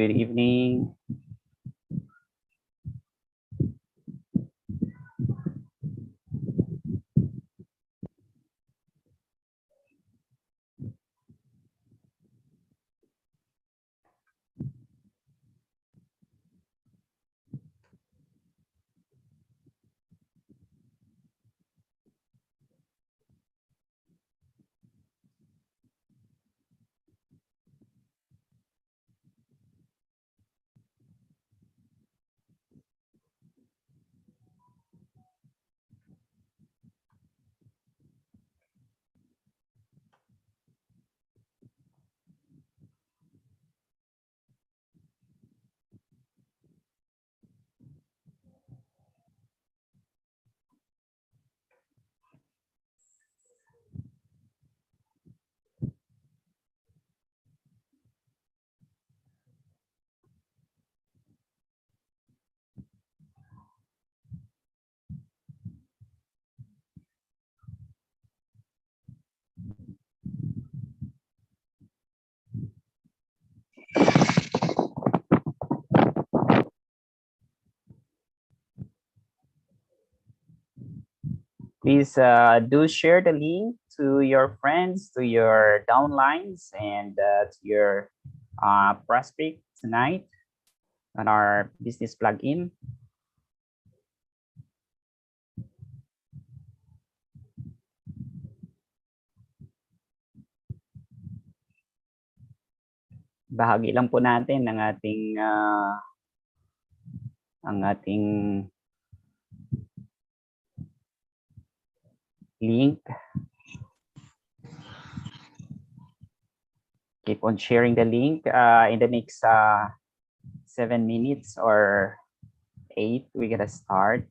Good evening. Please do share the link to your friends, to your downlines, and to your prospect tonight on our business plugin. Bahagi lang po natin ang ating link. Keep on sharing the link in the next 7 minutes or 8. We're gonna start.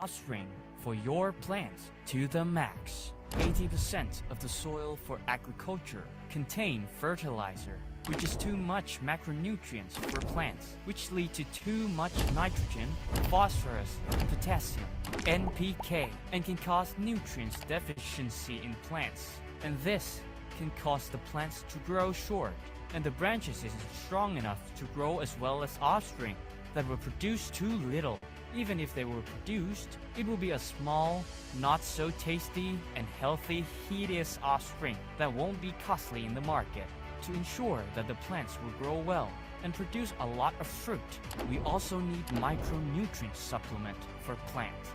Offspring for your plants to the max. 80% of the soil for agriculture contain fertilizer, which is too much macronutrients for plants, which lead to too much nitrogen, phosphorus, potassium, NPK, and can cause nutrients deficiency in plants. And this can cause the plants to grow short, and the branches isn't strong enough to grow as well as offspring that will produce too little. Even if they were produced, it will be a small, not so tasty and healthy, hideous offspring that won't be costly in the market. To ensure that the plants will grow well and produce a lot of fruit, we also need micronutrient supplement for plants.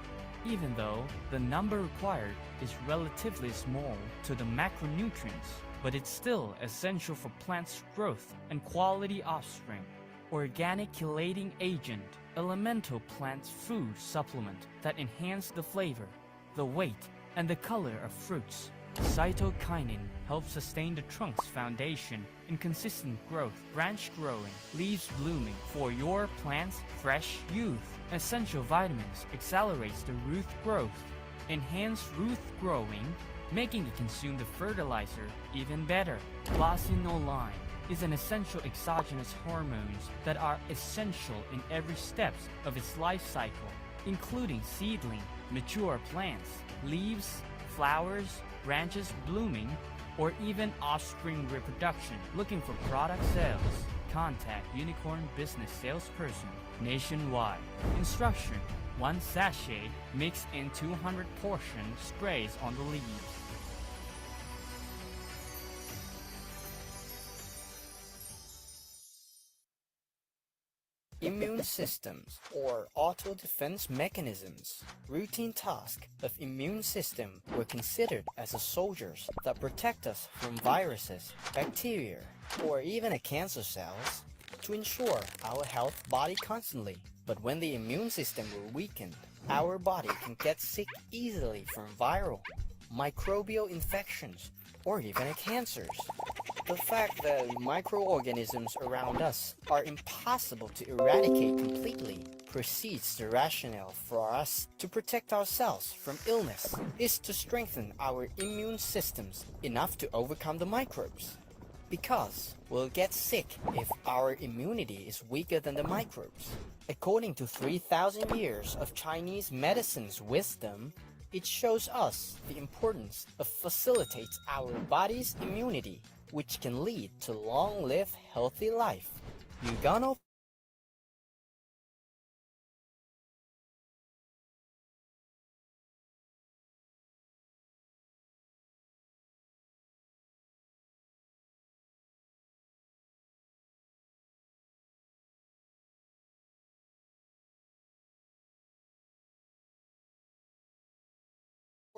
Even though the number required is relatively small to the macronutrients, but it's still essential for plants' growth and quality offspring. Organic chelating agent, elemental plant food supplement that enhance the flavor, the weight, and the color of fruits. Cytokinin helps sustain the trunk's foundation in consistent growth, branch growing, leaves blooming for your plant's fresh youth. Essential vitamins accelerates the root growth, enhance root growing, making it consume the fertilizer even better. Glycinoline is an essential exogenous hormones that are essential in every step of its life cycle, including seedling, mature plants, leaves, flowers, branches blooming, or even offspring reproduction. Looking for product sales? Contact Unicorn Business Salesperson nationwide. Instruction: 1 sachet mixed in 200 portion sprays on the leaves. immune systems or auto defense mechanisms. Routine tasks of immune system were considered as the soldiers that protect us from viruses, bacteria, or even a cancer cells to ensure our health body constantly. But when the immune system were weakened, our body can get sick easily from viral, microbial infections, or even cancers. The fact that microorganisms around us are impossible to eradicate completely precedes the rationale for us to protect ourselves from illness is to strengthen our immune systems enough to overcome the microbes. Because we'll get sick if our immunity is weaker than the microbes. According to 3,000 years of Chinese medicine's wisdom, it shows us the importance of facilitates our body's immunity, which can lead to long-lived healthy life. Yugano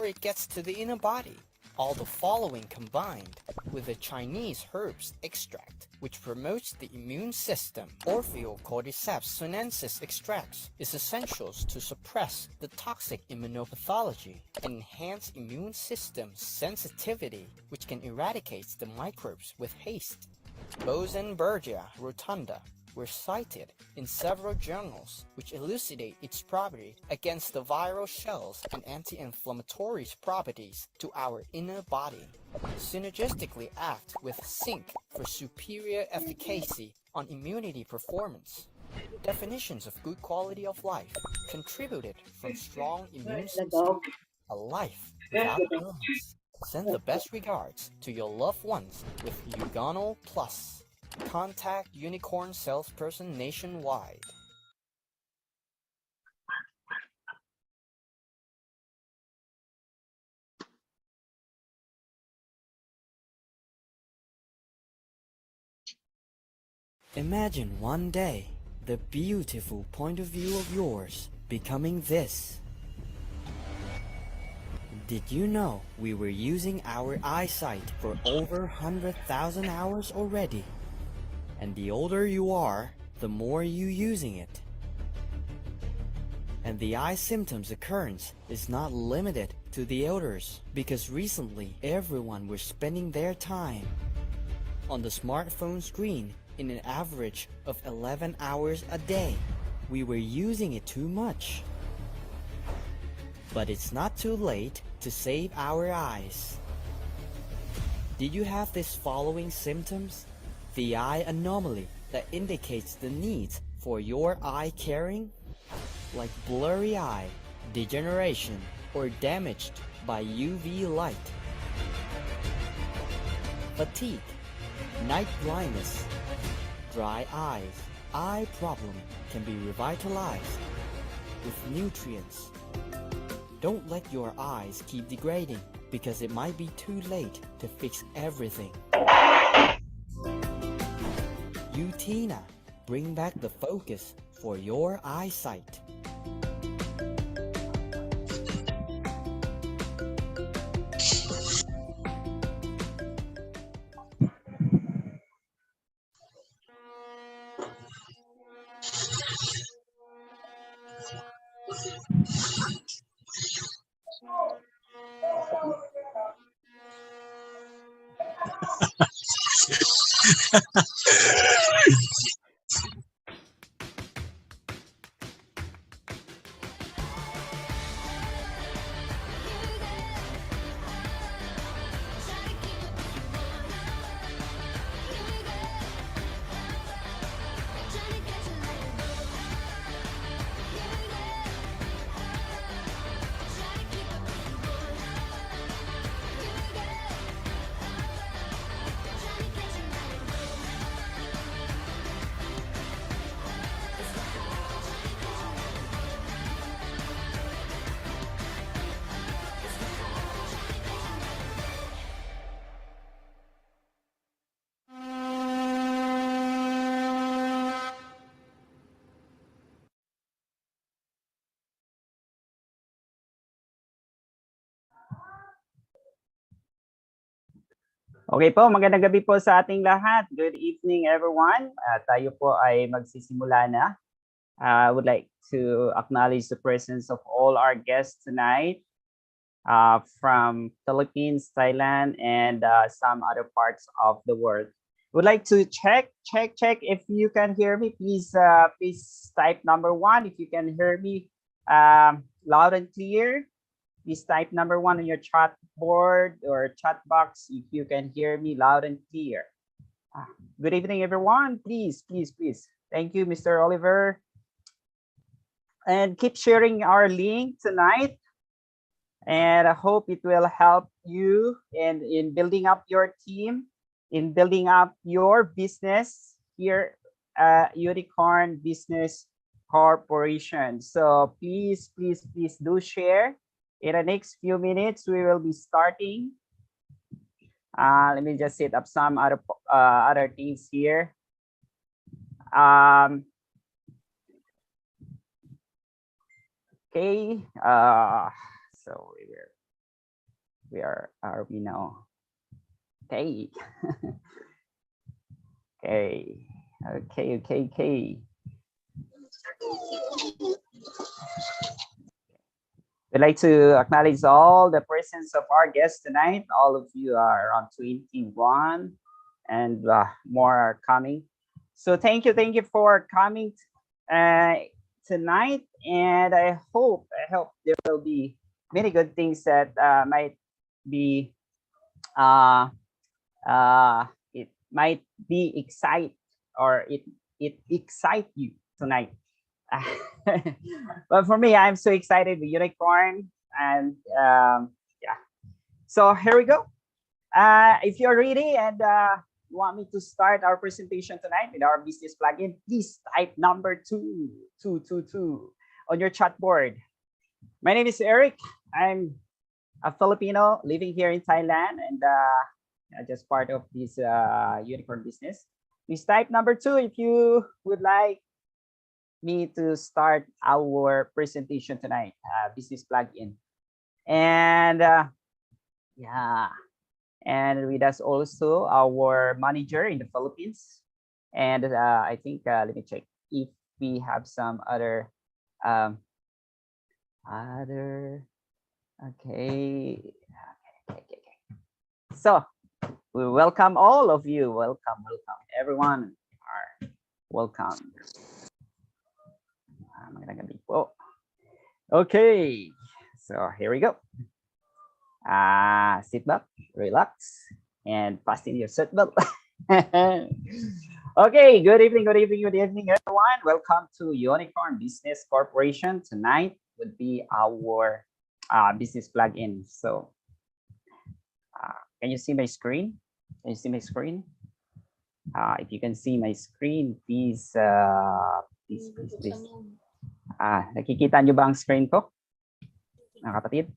it gets to the inner body. All the following combined with the Chinese herbs extract, which promotes the immune system. Cordyceps sinensis extracts is essential to suppress the toxic immunopathology and enhance immune system sensitivity, which can eradicate the microbes with haste. Bosenbergia rotunda were cited in several journals which elucidate its property against the viral shells and anti-inflammatory properties to our inner body. Synergistically act with zinc for superior efficacy on immunity performance. Definitions of good quality of life contributed from strong immune system, a life without illness. Send the best regards to your loved ones with Yugano Plus. Contact Unicorn salesperson nationwide. Imagine one day the beautiful point of view of yours becoming this. Did you know we were using our eyesight for over 100,000 hours already? And the older you are, the more you using it. And the eye symptoms occurrence is not limited to the elders, because recently everyone was spending their time on the smartphone screen in an average of 11 hours a day. We were using it too much. But it's not too late to save our eyes. Did you have these following symptoms? The eye anomaly that indicates the needs for your eye caring, like blurry eye, degeneration, or damaged by UV light. Fatigue, night blindness, dry eyes. Eye problem can be revitalized with nutrients. Don't let your eyes keep degrading, because it might be too late to fix everything. Eutina, bring back the focus for your eyesight. Okay po, magandang gabi po sa ating lahat. Good evening, everyone. Tayo po ay magsisimula na. I would like to acknowledge the presence of all our guests tonight from Philippines, Thailand, and some other parts of the world. Would like to check if you can hear me. Please type number 1 if you can hear me loud and clear. Please type number 1 on your chat board or chat box if you can hear me loud and clear. Good evening, everyone. Please. Thank you, Mr. Oliver. And keep sharing our link tonight. And I hope it will help you in building up your team, in building up your business here at Unicorn Business Corporation. So please do share. In the next few minutes, we will be starting. Let me just set up some other things here. Okay. So are we now? Okay. Okay. We'd like to acknowledge all the presence of our guests tonight. All of you are around 21 and more are coming. So thank you for coming tonight. And I hope there will be many good things that might be it might be excite or it excite you tonight. But for me, I'm so excited with Unicorn, and yeah. So here we go. If you're ready and want me to start our presentation tonight with our business plugin, please type number 222 on your chat board. My name is Eric. I'm a Filipino living here in Thailand, and just part of this Unicorn business. Please type number 2 if you would like me to start our presentation tonight, business plugin. And yeah, and with us also our manager in the Philippines. And I think let me check if we have some other okay. So we welcome all of you. Welcome everyone. Are welcome. Okay, so here we go. Sit back, relax, and fasten your seatbelt. Okay, good evening, everyone. Welcome to Unicorn Business Corporation. Tonight would be our business plugin. So, can you see my screen? If you can see my screen, please. Nakikita nyo ba ang screen ko, mga kapatid?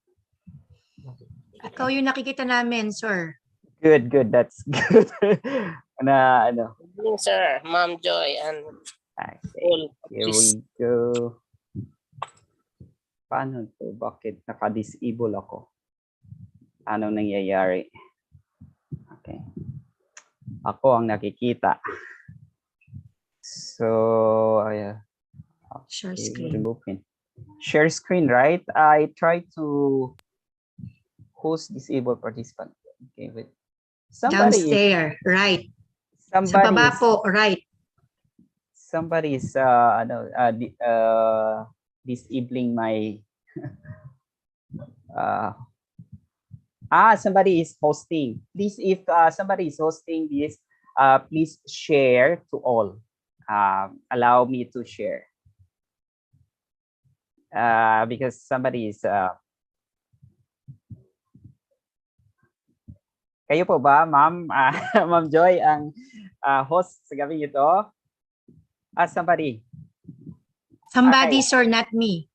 Ikaw yung nakikita namin, sir. Good. That's good. Ano? Good evening, sir. Ma'am Joy and okay. Here we go. Paano to? Bakit naka-disable ako? Ano nangyayari? Okay. Ako ang nakikita. So, Share screen. Share screen, right? I try to host disable participant. Okay, wait. Downstairs, right. Sa baba po, right. Somebody is disabling my somebody is hosting. Please, if somebody is hosting this, please share to all. Allow me to share. Because somebody is kayo po ba, ma'am? Ma'am Joy ang host sa gabi ito? Somebody. Somebody, okay. Sir, not me.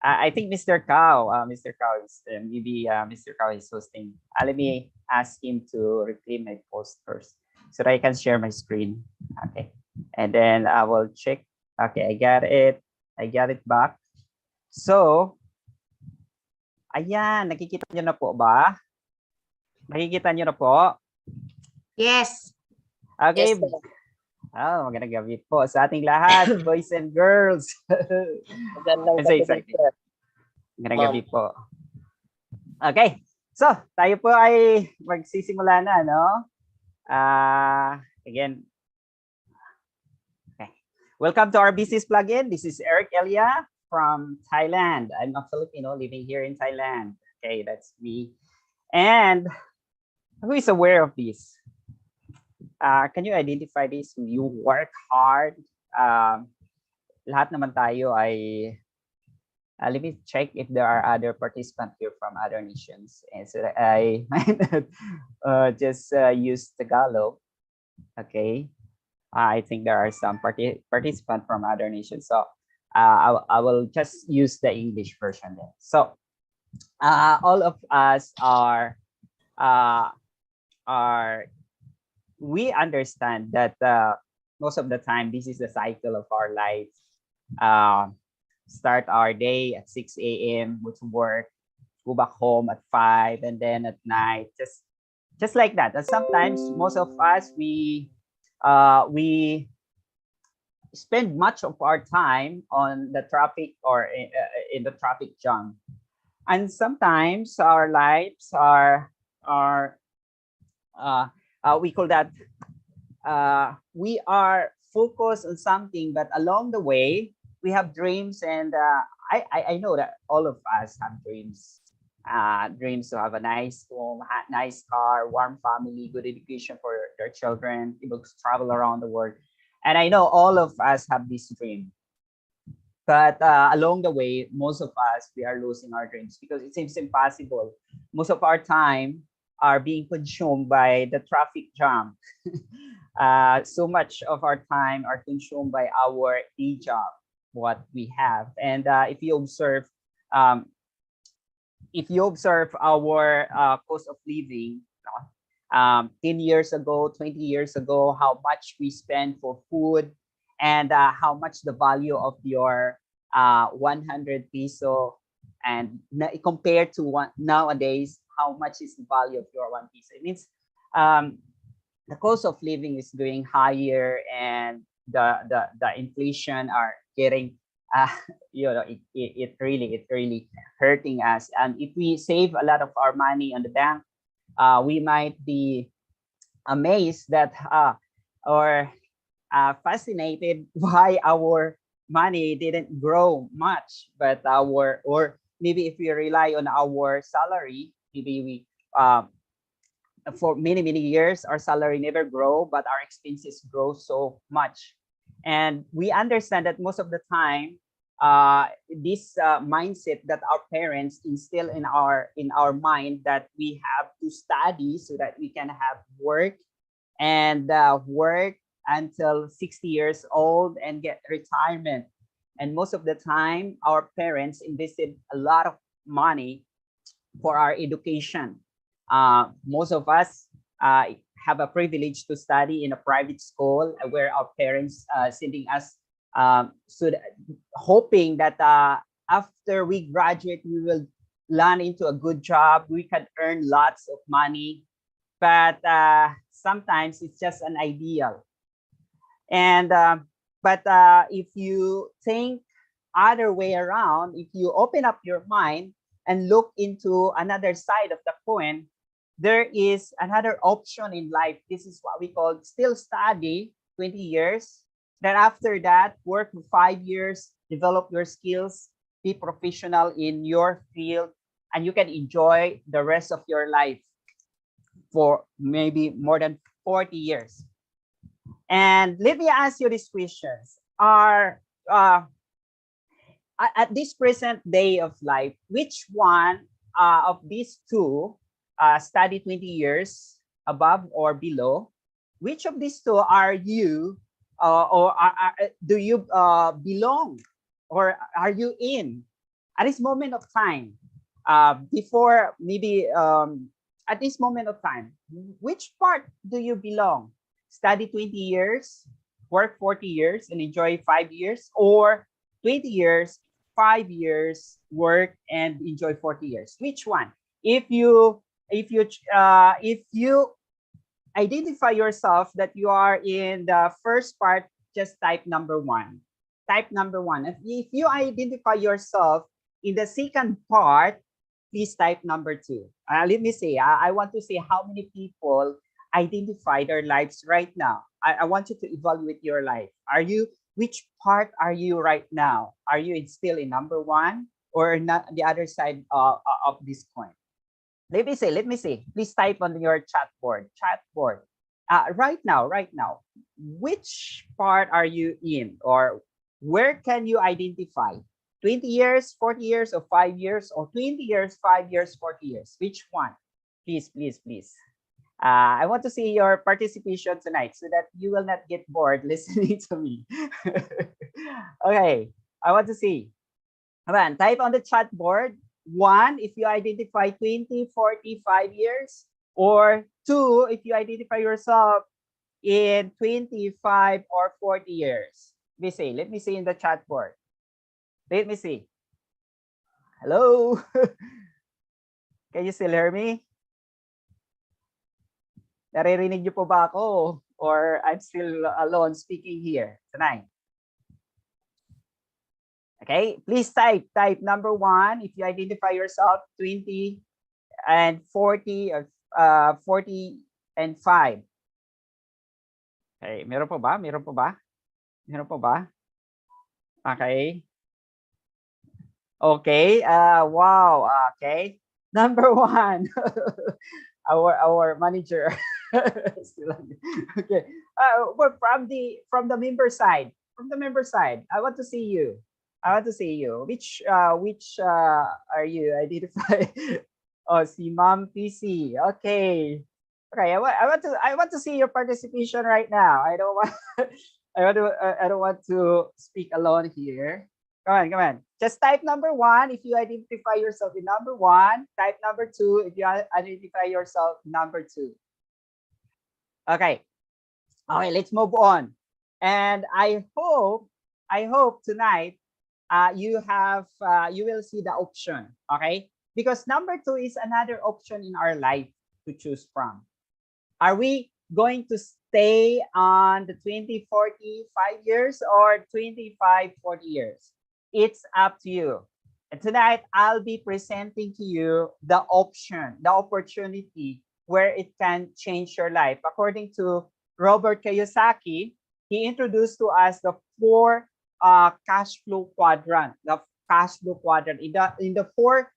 I think Mr. Cow. Mr. Cow is maybe Mr. Cow is hosting. Let me ask him to reclaim my post first so that I can share my screen. Okay, and then I will check. Okay, I got it back. So, ayan, nakikita nyo na po ba? Nakikita nyo na po? Yes. Okay. Yes, sir. Magandang gabi po sa ating lahat, boys and girls. Magandang I'm so gabi din, excited. sir. Magandang Ma'am. gabi po. Okay. So, tayo po ay magsisimula na, no? Again, okay. Welcome to our business plugin. This is Eric Elia from Thailand. I'm a Filipino living here in Thailand. Okay, that's me. And who is aware of this? Can you identify this? You work hard. Lahat naman tayo ay let me check if there are other participants here from other nations, and so that I might not just use Tagalog. Okay, I think there are some participants from other nations, so I will just use the English version then. So all of us are we understand that most of the time this is the cycle of our life. Start our day at 6 a.m. go to work, go back home at 5, and then at night just like that. And sometimes most of us we spend much of our time on the traffic or in the traffic jam, and sometimes our lives are we call that we are focused on something, but along the way we have dreams, and I know that all of us have dreams. Dreams to have a nice home, nice car, warm family, good education for their children, able to travel around the world. And I know all of us have this dream. But along the way, most of us, we are losing our dreams because it seems impossible. Most of our time are being consumed by the traffic jam. So much of our time are consumed by our day job, what we have. And if you observe our cost of living, 10 years ago, 20 years ago, how much we spend for food, and how much the value of your 100 peso, and compared to nowadays, how much is the value of your 1 peso? It means the cost of living is going higher, and the inflation are getting it really hurting us. And if we save a lot of our money on the bank, we might be amazed that or fascinated why our money didn't grow much, but or maybe if we rely on our salary, maybe we for many years our salary never grow, but our expenses grow so much. And we understand that most of the time this mindset that our parents instill in our mind, that we have to study so that we can have work, and work until 60 years old and get retirement. And most of the time our parents invested a lot of money for our education. Most of us have a privilege to study in a private school where our parents sending us so hoping that after we graduate we will land into a good job, we can earn lots of money. But sometimes it's just an ideal. And but if you think other way around, if you open up your mind and look into another side of the coin, there is another option in life. This is what we call still study 20 years. Then after that, work for 5 years, develop your skills, be professional in your field, and you can enjoy the rest of your life for maybe more than 40 years. And let me ask you these questions. Are at this present day of life, which one of these two, study 20 years above or below, which of these two are you or do you belong, or are you in at this moment of time? Before maybe at this moment of time, which part do you belong? Study 20 years, work 40 years, and enjoy 5 years, or 20 years, 5 years, work and enjoy 40 years? Which one? If you identify yourself that you are in the first part, just type number 1. Type number 1. If you identify yourself in the second part, please type number 2. Let me see. I want to see how many people identify their lives right now. I want you to evaluate your life. Which part are you right now? Are you still in number 1 or not the other side of this coin? Let me see. Please type on your chat board. Right now, which part are you in, or where can you identify? 20 years, 40 years, or 5 years, or 20 years, 5 years, 40 years? Which one? Please. I want to see your participation tonight so that you will not get bored listening to me. Okay, I want to see. Come on, type on the chat board. 1 if you identify 20, 40, 5 years, or 2 if you identify yourself in 25 or 40 years. Let me see in the chat board. Let me see. Hello? Can you still hear me? Naririnig niyo po ba ako? Or I'm still alone speaking here tonight? Okay, please type number 1 if you identify yourself 20 and 40 or 40 and 5. Okay, meron po ba? Okay. Okay, wow, okay. Number 1, our manager. Okay, but from the member side, I want to see you. Which are you identify? Oh, si Ma'am PC. Okay. I want to see your participation right now. I don't want to speak alone here. Come on. Just type number 1 if you identify yourself in number 1. Type number 2 if you identify yourself number 2. Okay, let's move on. And I hope tonight you will see the option. Okay, because number 2 is another option in our life to choose from. Are we going to stay on the 20, 40, 5 years or 25, 40 years? It's up to you. And tonight, I'll be presenting to you the option, the opportunity where it can change your life. According to Robert Kiyosaki, he introduced to us the 4 cash flow quadrant. The cash flow quadrant in the 4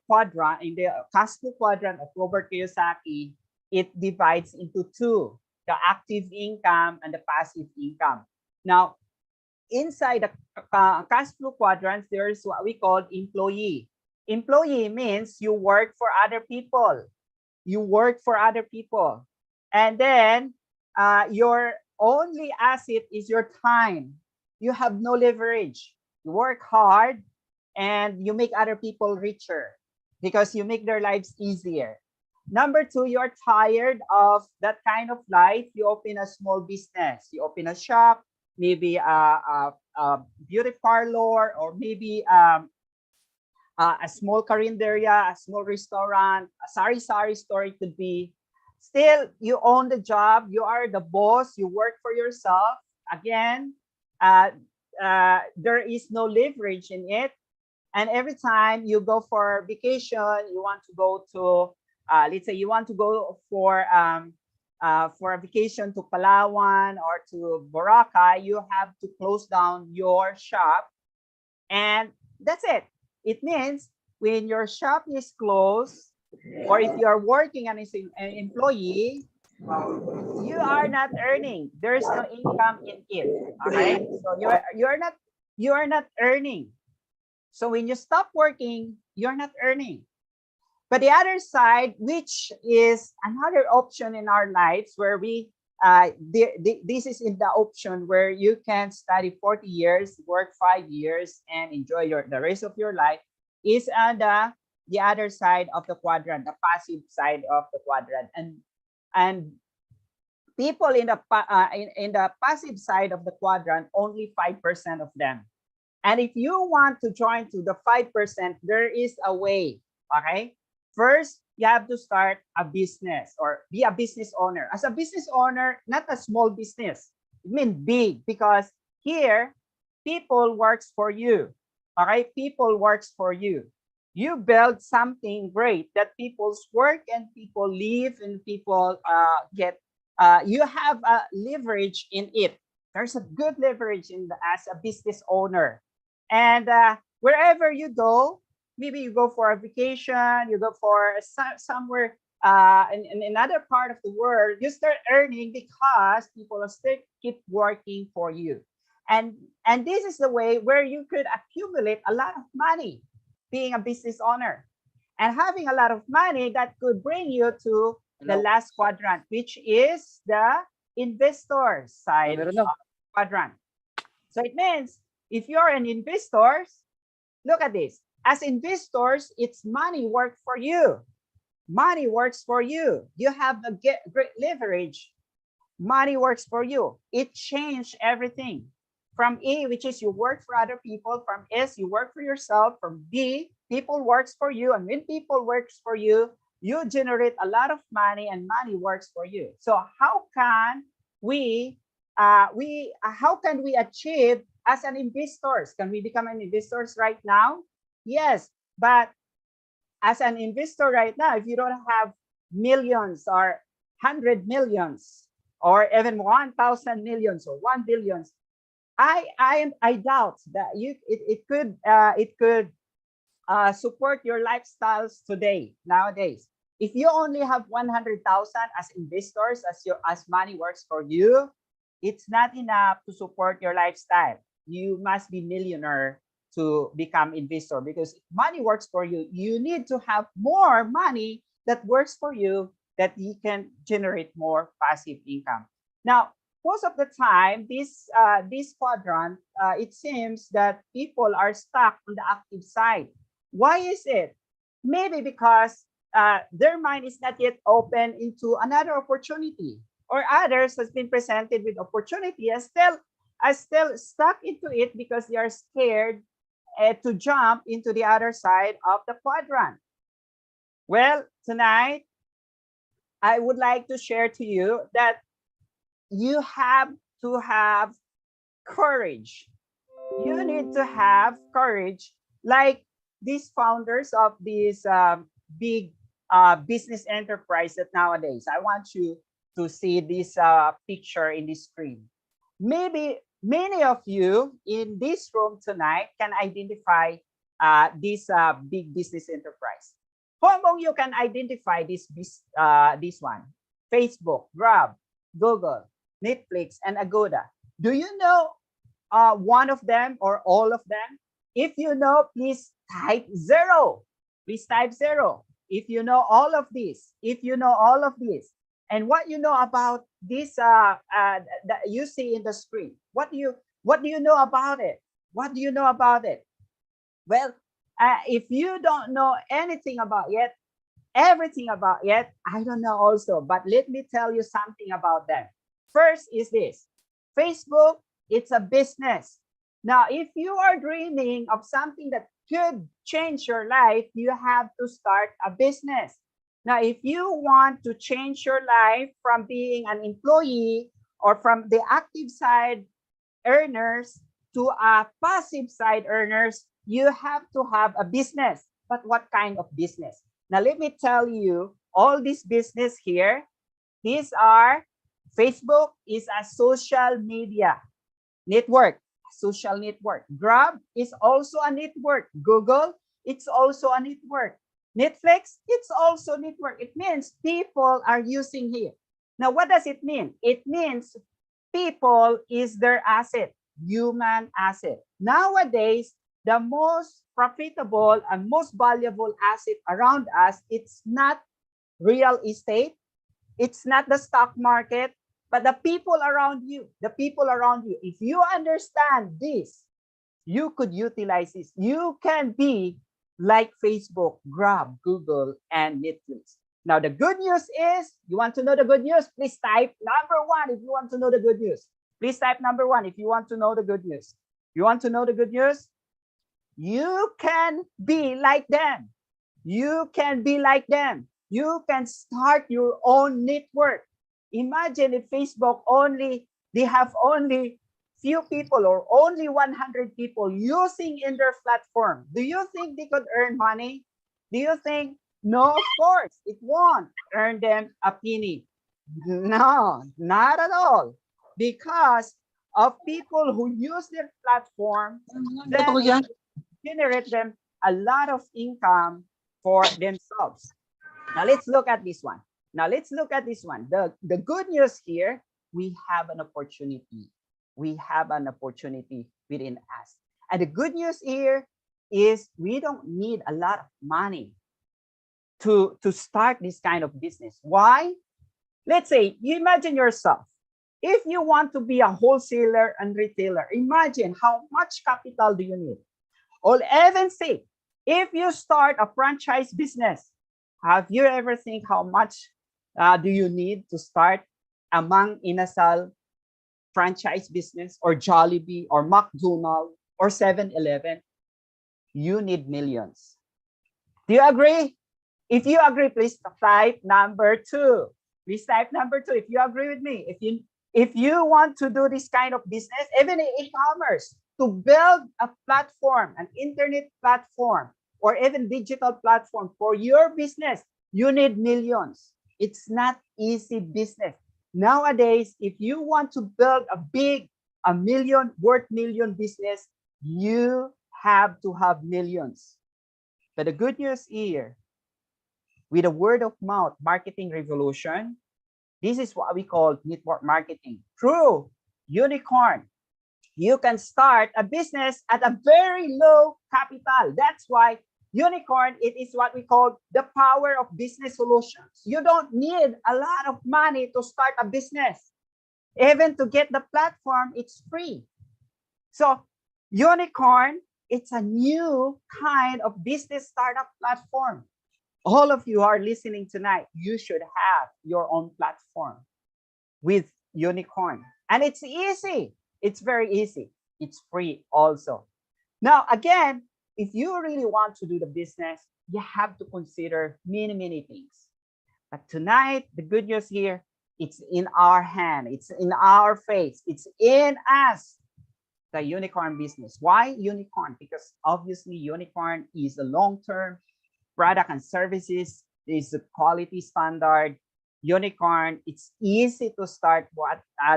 quadrant, in the cash flow quadrant of Robert Kiyosaki, it divides into 2: the active income and the passive income. Now, inside the cash flow quadrants, there's what we call employee. Employee means you work for other people. And then your only asset is your time. You have no leverage. You work hard and you make other people richer because you make their lives easier. Number 2, you're tired of that kind of life. You open a small business. You open a shop, maybe a beauty parlor, or maybe a small carinderia, a small restaurant, a sari-sari store it could be. Still, you own the job. You are the boss. You work for yourself. Again, there is no leverage in it. And every time you go for vacation, you want to go to, let's say you want to go for a vacation to Palawan or to Boracay, you have to close down your shop, and that's it. It means when your shop is closed, or if you are working as an employee, you are not earning. There is no income in it. Okay, so you are not earning. So when you stop working, you're not earning. But the other side, which is another option in our lives, where we this is in the option where you can study 40 years, work 5 years, and enjoy the rest of your life, is on the other side of the quadrant, the passive side of the quadrant. And people in the passive side of the quadrant, only 5% of them. And if you want to join to the 5%, there is a way. Okay. First, you have to start a business or be a business owner. As a business owner, not a small business. It means big, because here people works for you. All right, people works for you. You build something great that people's work and people live and people get. You have a leverage in it. There's a good leverage in as a business owner, and wherever you go, maybe you go for a vacation, you go for somewhere in another part of the world, you start earning because people are still keep working for you. And this is the way where you could accumulate a lot of money being a business owner. And having a lot of money that could bring you to the last quadrant, which is the investor side of the quadrant. So it means if you're an investor, look at this. As investors, it's money work for you. Money works for you. You have a great leverage. Money works for you. It changed everything. From A, which is you work for other people. From S, you work for yourself. From B, people works for you. And when people works for you, you generate a lot of money and money works for you. So how can we achieve as an investors? Can we become an investors right now? Yes, but as an investor right now, if you don't have millions or 100 millions or even 1,000 millions or 1 billion, I doubt that it could support your lifestyles nowadays. If you only have 100,000 as investors, as money works for you, it's not enough to support your lifestyle. You must be millionaire to become investor, because if money works for you, you need to have more money that works for you, that you can generate more passive income. Now, most of the time, this quadrant, it seems that people are stuck on the active side. Why is it? Maybe because their mind is not yet open into another opportunity, or others has been presented with opportunity and still stuck into it because they are scared to jump into the other side of the quadrant. Well, tonight, I would like to share to you that you have to have courage. You need to have courage, like these founders of these big business enterprise that nowadays. I want you to see this picture in the screen. Maybe many of you in this room tonight can identify this big business enterprise. Who among you can identify this one? Facebook, Grab, Google, Netflix, and Agoda. Do you know one of them or all of them? If you know, please type 0. Please type 0. If you know all of this, and what you know about this that you see in the screen, what do you know about it? What do you know about it? Well, if you don't know anything about yet, everything about yet, I don't know also, but let me tell you something about them. First is this: Facebook, it's a business. Now, if you are dreaming of something that could change your life, you have to start a business. Now, if you want to change your life from being an employee or from the active side earners to a passive side earners, you have to have a business. But what kind of business? Now, let me tell you, all this business here, these are: Facebook is a social media network, social network. Grab is also a network. Google, it's also a network. Netflix, it's also network. It means people are using here. Now, what does it mean? It means people is their asset, human asset. Nowadays, the most profitable and most valuable asset around us, it's not real estate, it's not the stock market, but the people around you, If you understand this, you could utilize this. You can be like Facebook, Grab, Google, and Netflix. Now, the good news is, you want to know the good news? Please type number 1 if you want to know the good news. Please type number 1 if you want to know the good news. You want to know the good news? You can be like them. You can be like them. You can start your own network. Imagine if Facebook they have only few people or only 100 people using in their platform. Do you think they could earn money? Do you think? No, of course, it won't earn them a penny. No, not at all. Because of people who use their platform, then generate them a lot of income for themselves. Now let's look at this one. The good news here, we have an opportunity. We have an opportunity within us. And the good news here is we don't need a lot of money to start this kind of business. Why? Let's say you imagine yourself. If you want to be a wholesaler and retailer, imagine how much capital do you need? Or even say, if you start a franchise business, have you ever think how much do you need to start a Mang Inasal franchise business or Jollibee or McDonald's or 7-Eleven? You need millions. Do you agree? If you agree, please type number 2. Please type number 2 if you agree with me. If you want to do this kind of business, even in e-commerce, to build a platform, an internet platform, or even digital platform for your business, you need millions. It's not easy business. Nowadays, if you want to build a million business, you have to have millions. But the good news here, with the word of mouth marketing revolution, this is what we call network marketing. Through Unicorn, you can start a business at a very low capital. That's why Unicorn, it is what we call the power of business solutions. You don't need a lot of money to start a business. Even to get the platform, it's free. So Unicorn, it's a new kind of business startup platform. All of you are listening tonight, you should have your own platform with Unicorn. And it's easy. It's very easy. It's free also. Now, again, if you really want to do the business, you have to consider many things. But tonight, the good news here, it's in our hand. It's in our face. It's in us, the Unicorn business. Why Unicorn? Because obviously Unicorn is a long-term product and services. Is a quality standard. Unicorn, it's easy to start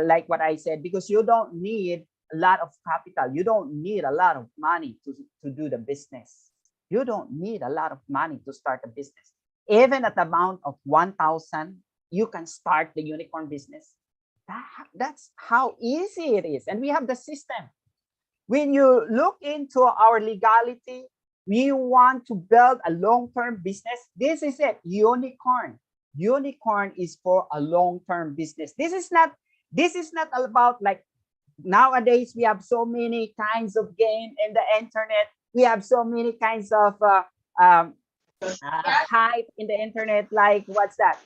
like what I said, because you don't need a lot of capital. You don't need a lot of money to do the business. You don't need a lot of money to start a business. Even at the amount of 1,000, you can start the Unicorn business. That's how easy it is. And we have the system. When you look into our legality, we want to build a long-term business. This is it, Unicorn. Unicorn is for a long-term business. This is not about, like, nowadays we have so many kinds of game in the internet. We have so many kinds of hype in the internet, like what's that?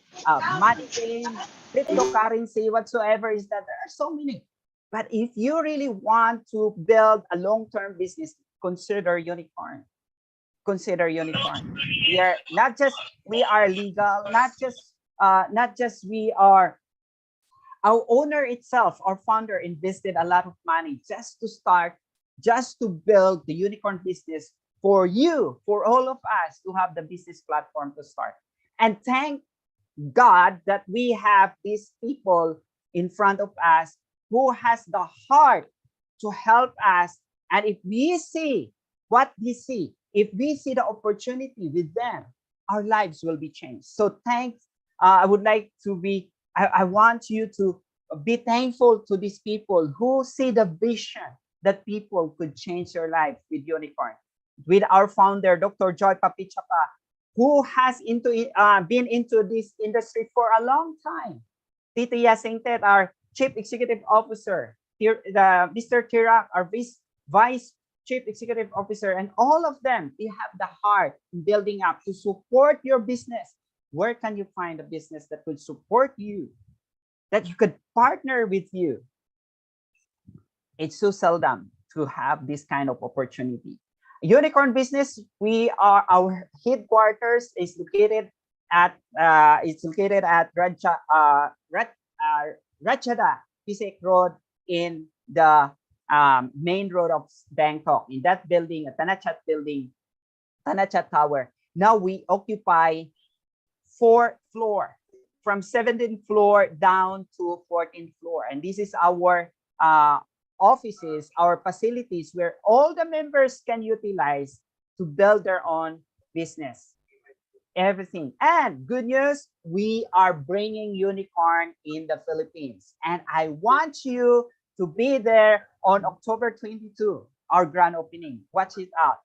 Money game, cryptocurrency, whatsoever is that. There are so many. But if you really want to build a long-term business, consider Unicorn. Consider Unicorn. We are legal, not just we are. Our owner itself, our founder, invested a lot of money just to build the Unicorn business for you, for all of us to have the business platform to start. And thank God that we have these people in front of us who has the heart to help us. And if we see what we see, if we see the opportunity with them, our lives will be changed. So thanks. I want you to be thankful to these people who see the vision that people could change their lives with Unicorn. With our founder, Dr. Joy Papichapa, who has been into this industry for a long time. Tito Yasingtet, our Chief Executive Officer. Mr. Tirak, our Vice Chief Executive Officer, and all of them, they have the heart in building up to support your business. Where can you find a business that could support you, that you could partner with you? It's so seldom to have this kind of opportunity. Unicorn business, our headquarters is located it's located at Ratchada Pisek Road in the main road of Bangkok. In that building, a Thanachat building, Thanachat Tower. Now we occupy 4th floor, from 17th floor down to 14th floor. And this is our offices, our facilities where all the members can utilize to build their own business. Everything. And good news, we are bringing Unicorn in the Philippines. And I want you to be there on October 22, our grand opening. Watch it out.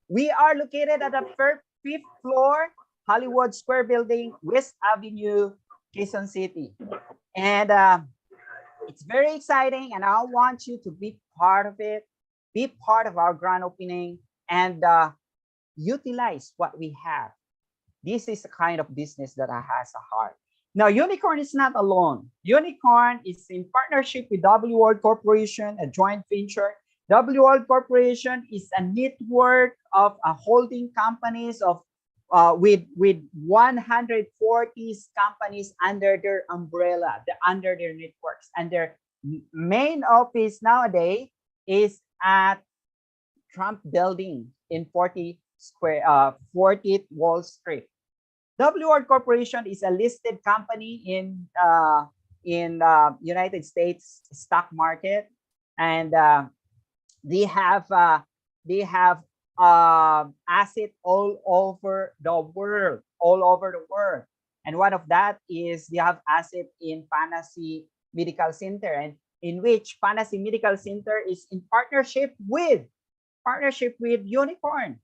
We are located at the 5th floor, Hollywood Square Building, West Avenue, Quezon City. And it's very exciting, and I want you to be part of it, be part of our grand opening, and utilize what we have. This is the kind of business that has a heart. Now, Unicorn is not alone. Unicorn is in partnership with W World Corporation, a joint venture. W World Corporation is a network of holding companies of with 140 companies under their umbrella, under their networks. And their main office nowadays is at Trump Building in 40th Wall Street. W World Corporation is a listed company in United States stock market, and they have asset all over the world, and one of that is they have asset in Panacea Medical Center, and in which Panacea Medical Center is in partnership with Unicorn.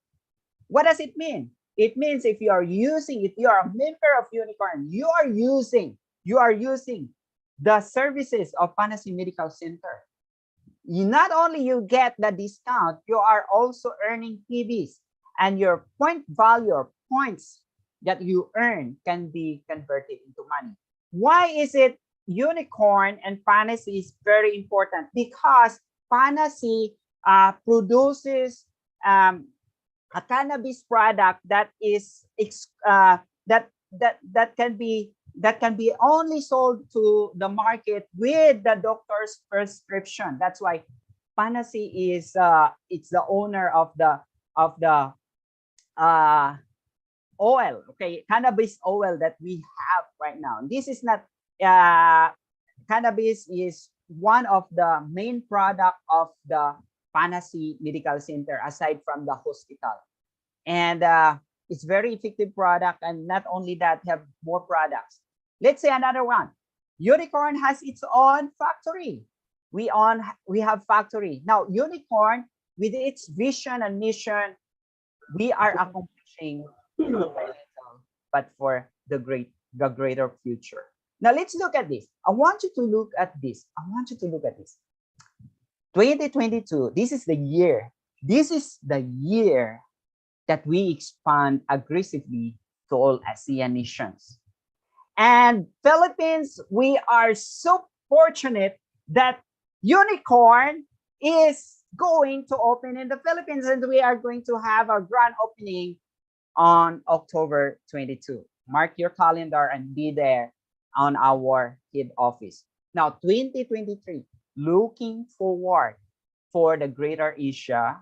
What does it mean? It means if you are a member of Unicorn, you are using the services of Panacea Medical Center. Not only you get the discount, you are also earning PBs, and your point value or points that you earn can be converted into money. Why is it Unicorn and Panacea is very important? Because Panacea produces a cannabis product that is that can be only sold to the market with the doctor's prescription. That's why Panacea is it's the owner of the oil, okay, cannabis oil that we have right now. This is not cannabis is one of the main product of the Panacea Medical Center aside from the hospital, and it's very effective product. And not only that, have more products. Let's say another one. Unicorn has its own factory. We have factory now. Unicorn, with its vision and mission, we are accomplishing but for the greater future. Now let's look at this. I want you to look at this. 2022, this is the year that we expand aggressively to all ASEAN nations. And Philippines, we are so fortunate that Unicorn is going to open in the Philippines, and we are going to have our grand opening on October 22. Mark your calendar and be there on our head office. Now, 2023, looking forward for the greater Asia.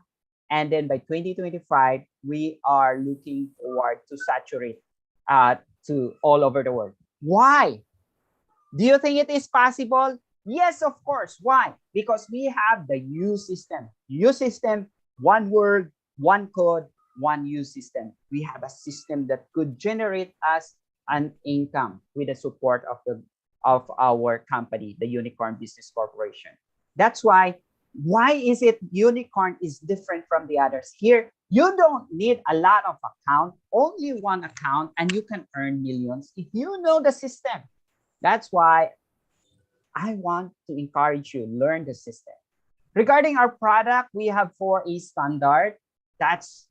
And then by 2025, we are looking forward to saturate to all over the world. Why? Do you think it is possible? Yes, of course. Why? Because we have the U system. U system, one word, one code, one U system. We have a system that could generate us an income with the support of our company, the Unicorn Business Corporation. That's why is it Unicorn is different from the others? Here, you don't need a lot of account, only one account, and you can earn millions if you know the system. That's why I want to encourage you, learn the system. Regarding our product, we have 4A standard. That's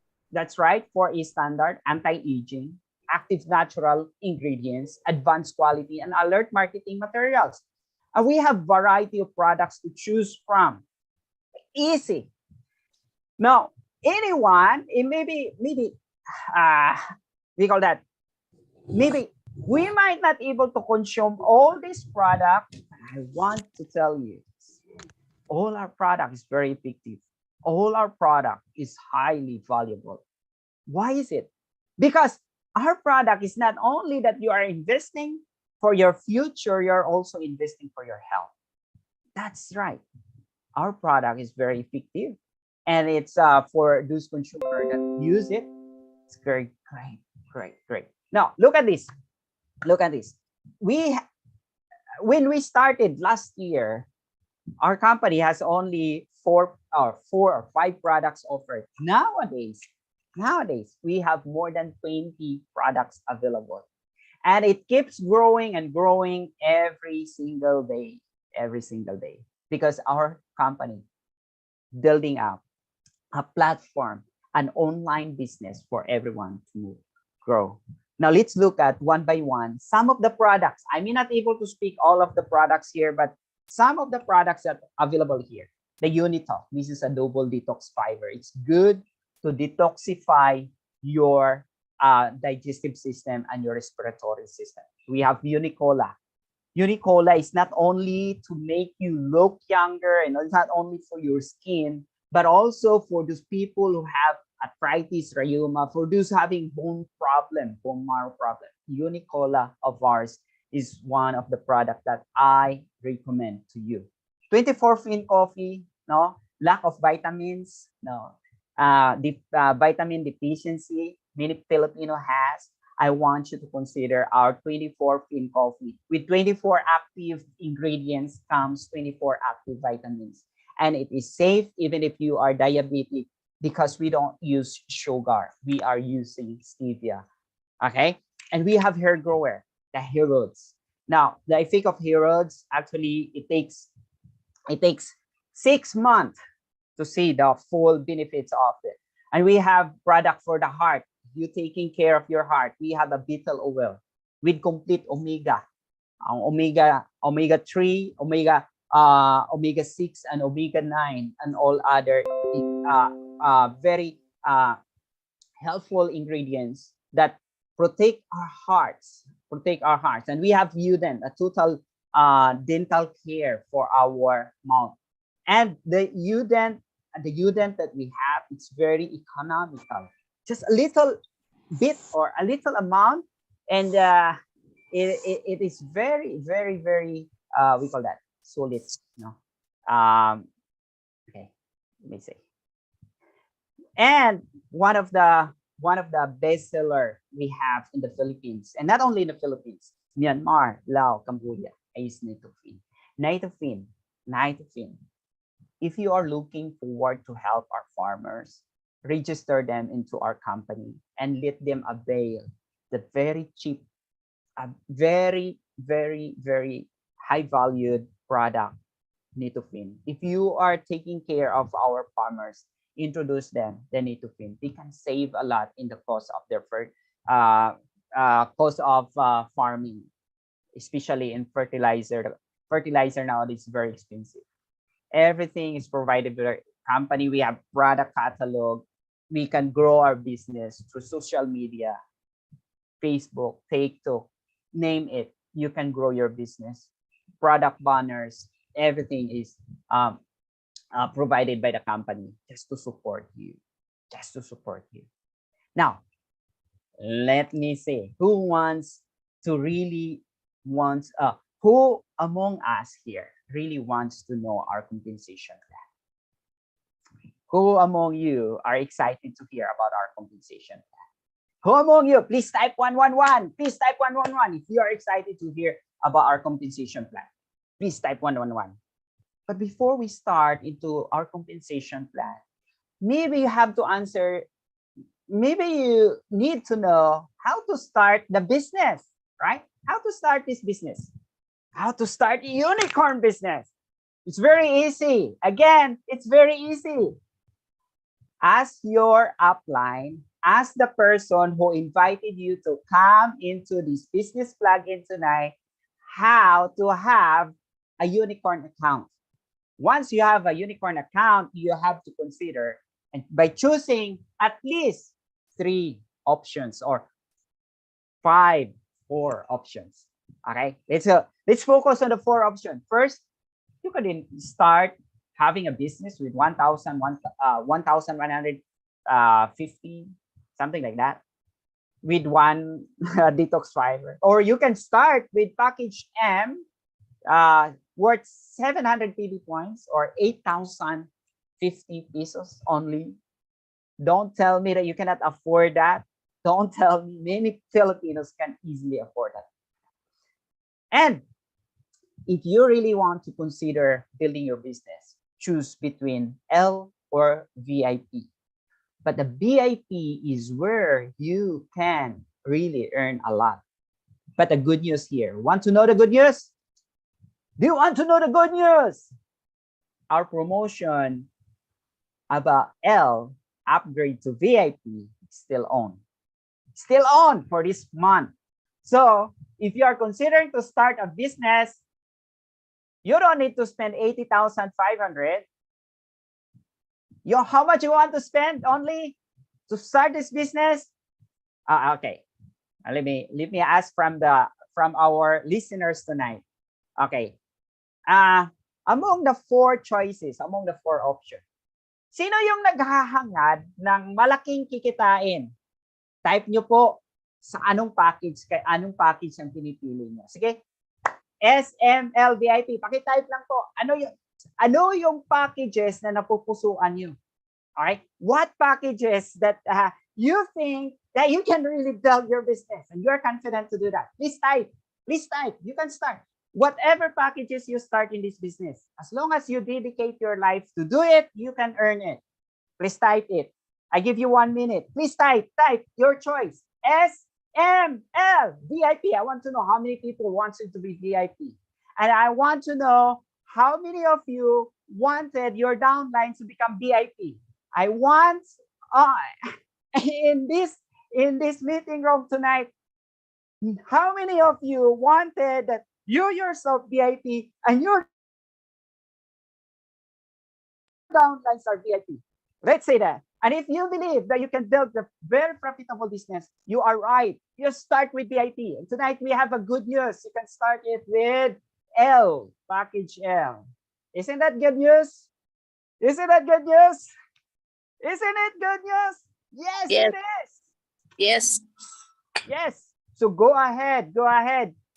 right, 4A standard, anti-aging, active natural ingredients, advanced quality, and alert marketing materials. And we have variety of products to choose from. Easy. Now, anyone, it maybe we call that Maybe we might not able to consume all this product. I want to tell you, all our product is very effective. All our product is highly valuable. Why is it? Because our product is not only that you are investing for your future, you're also investing for your health. That's right. Our product is very effective, and it's for those consumers that use it. It's very great, great, great. Now look at this. Look at this. When we started last year, our company has only four or five products offered. Nowadays, we have more than 20 products available. And it keeps growing and growing every single day, because our company building up a platform, an online business for everyone to grow. Now let's look at one by one some of the products. I may not able to speak all of the products here, but some of the products that are available here. The Unitalk. This is a double detox fiber. It's good to detoxify your digestive system and your respiratory system. We have Unicola. Unicola is not only to make you look younger, and it's not only for your skin, but also for those people who have arthritis, rheuma, for those having bone marrow problem. Unicola of ours is one of the products that I recommend to you. 24-fin coffee, no? Lack of vitamins, no? Vitamin deficiency, many Filipino has. I want you to consider our 24-fin coffee. With 24 active ingredients comes 24 active vitamins. And it is safe even if you are diabetic, because we don't use sugar. We are using stevia. Okay? And we have hair grower, the hair roots. Now, the effect of hair roots, actually, it takes 6 months to see the full benefits of it. And we have product for the heart. You taking care of your heart. We have a betel oil with complete omega, omega 3, omega 6, and omega 9, and all other very helpful ingredients that protect our hearts. And we have Udent, a total dental care for our mouth. And the Udent that we have, it's very economical. Just a little bit or a little amount, and it is very, very, very we call that solid. No, okay, let me say. And one of the bestseller we have in the Philippines, and not only in the Philippines, Myanmar, Laos, Cambodia, is Nitofin. Nitofin. If you are looking forward to help our farmers, register them into our company and let them avail the very cheap, very, very, very high valued product, Nitofin. If you are taking care of our farmers, introduce them the Nitofin. They can save a lot in the cost of their farming, especially in fertilizer. Fertilizer nowadays is very expensive. Everything is provided by our company. We have product catalog. We can grow our business through social media, Facebook, TikTok, name it. You can grow your business. Product banners, everything is provided by the company just to support you. Now, let me say, who among us here really wants to know our compensation plan? Who among you are excited to hear about our compensation plan? Who among you, please type 111. Please type 111 if you are excited to hear about our compensation plan. Please type 111. But before we start into our compensation plan, maybe you have to answer, maybe you need to know how to start the business, right? How to start this business. How to start a unicorn business. It's very easy. Again, it's very easy. Ask your upline, ask the person who invited you to come into this business plugin tonight, how to have a unicorn account. Once you have a unicorn account, you have to consider, and by choosing at least 3 options or four options. Okay, let's focus on the four options. First, you could start having a business with 1,150, something like that, with one detox fiber. Or you can start with package M, worth 700 PB points or 8,050 pesos only. Don't tell me that you cannot afford that. Don't tell me, many Filipinos can easily afford that. And if you really want to consider building your business, choose between L or VIP. But the VIP is where you can really earn a lot. But the good news here, want to know the good news? Do you want to know the good news? Our promotion about L upgrade to VIP is still on. Still on for this month. So if you are considering to start a business, you don't need to spend 80,500. How much you want to spend only to start this business? Okay. Let me ask from our listeners tonight. Okay. Among the four choices, among the four options, sino yung naghahangad ng malaking kikitain? Type nyo po sa anong package ang pinipili nyo. Sige. SML VIP. Paki-type lang po. Ano yung packages na napupusuan nyo? Alright? What packages that you think that you can really build your business and you're confident to do that? Please type. Please type. You can start. Whatever packages you start in this business, as long as you dedicate your life to do it, you can earn it. Please type it. I give you 1 minute. Please type your choice. SML VIP. I want to know how many people wants it to be VIP. And I want to know how many of you wanted your downlines to become VIP. I want in this meeting room tonight, how many of you wanted that you yourself VIP and your downlines are VIP? Let's say that. And if you believe that you can build a very profitable business, you are right. You start with VIP. And tonight we have a good news. You can start it with L, package L. Isn't that good news? Isn't that good news? Isn't it good news? Yes, Yes. it is. Yes. Yes. So go ahead.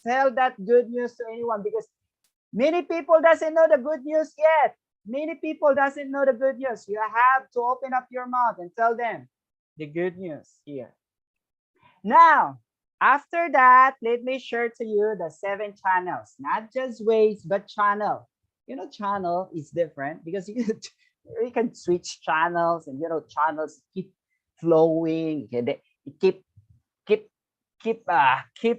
Tell that good news to anyone because many people doesn't know the good news yet. Many people doesn't know the good news. You have to open up your mouth and tell them the good news here. Now, after that, let me share to you the 7 channels, not just ways, but channel. Channel is different because you can switch channels and, channels keep flowing. Keep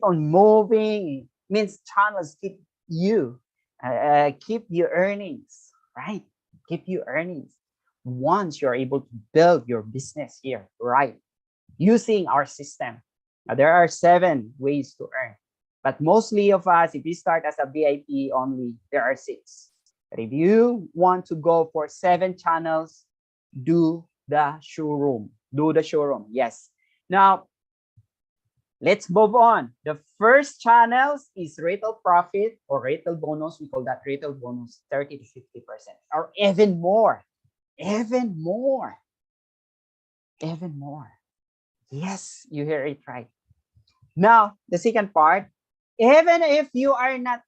on moving. It means channels keep you earnings, right? Keep you earnings once you're able to build your business here, right? Using our system. Now, there are 7 ways to earn, but mostly of us, if you start as a VIP only, there are 6. But if you want to go for 7 channels, do the showroom. Yes. Now, let's move on. The first channels is retail profit or retail bonus. We call that retail bonus 30 to 50% or even more. Even more. Yes, you hear it right. Now, the second part, even if you are not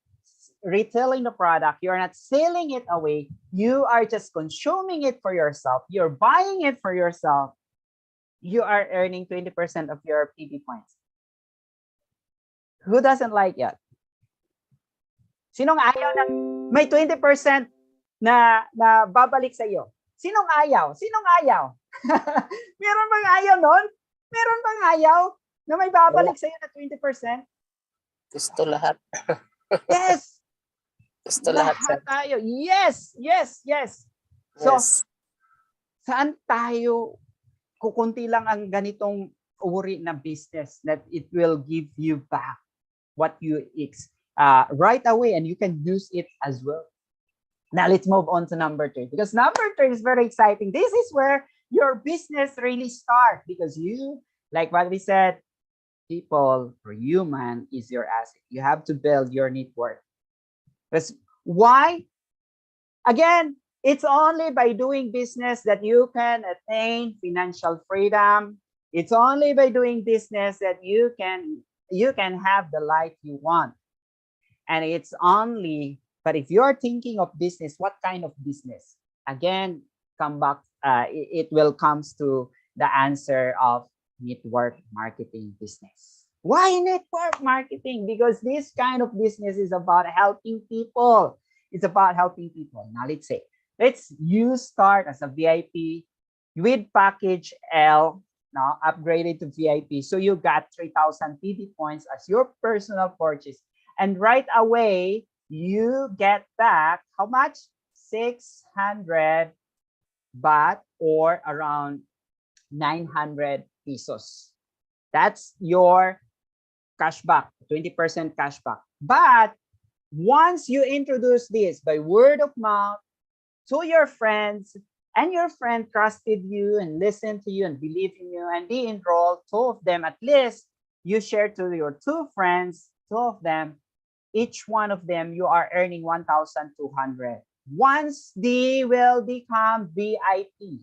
retailing the product, you are not selling it away, you are just consuming it for yourself, you're buying it for yourself, you are earning 20% of your PB points. Who doesn't like that? Sinong ayaw ng may 20% na babalik sa iyo? Sinong ayaw? Meron bang ayaw nun? Meron bang ayaw na may babalik sa iyo na 20%? Gusto lahat. Yes. Gusto lahat tayo. Yes. So, saan tayo kukunti lang ang ganitong uri na business that it will give you back what you right away and you can use it as well. Now let's move on to number 3 because number 3 is very exciting. This is where your business really starts because you, like what we said, people or human is your asset. You have to build your network. That's why, again, it's only by doing business that you can attain financial freedom. It's only by doing business that you can have the life you want. And it's only, but if you're thinking of business, what kind of business? Again, come back, it will comes to the answer of network marketing business. Why network marketing? Because this kind of business is about helping people. It's about helping people. Now let's you start as a VIP with package L, now upgraded to VIP. So you got 3,000 PB points as your personal purchase. And right away, you get back how much? 600 baht, or around 900 pesos. That's your cashback, 20% cashback. But once you introduce this by word of mouth to your friends, and your friend trusted you and listened to you and believed in you and they enrolled, two of them at least, you share to your two friends, two of them, each one of them, you are earning 1,200. Once they will become VIP,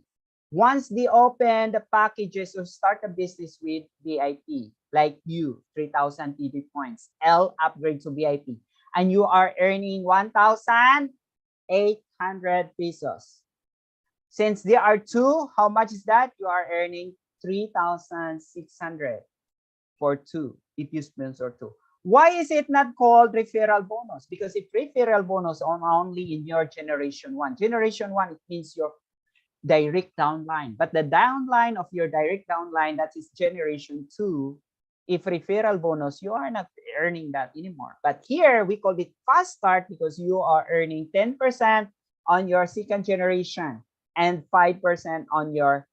once they open the packages or start a business with VIP, like you, 3,000 PB points, L upgrade to VIP, and you are earning 1,800 pesos. Since there are two, how much is that? You are earning 3,600 for two, if you sponsor two. Why is it not called referral bonus? Because if referral bonus only in your generation one, it means your direct downline. But the downline of your direct downline, that is generation two, if referral bonus, you are not earning that anymore. But here we call it fast start because you are earning 10% on your second generation and 5% on your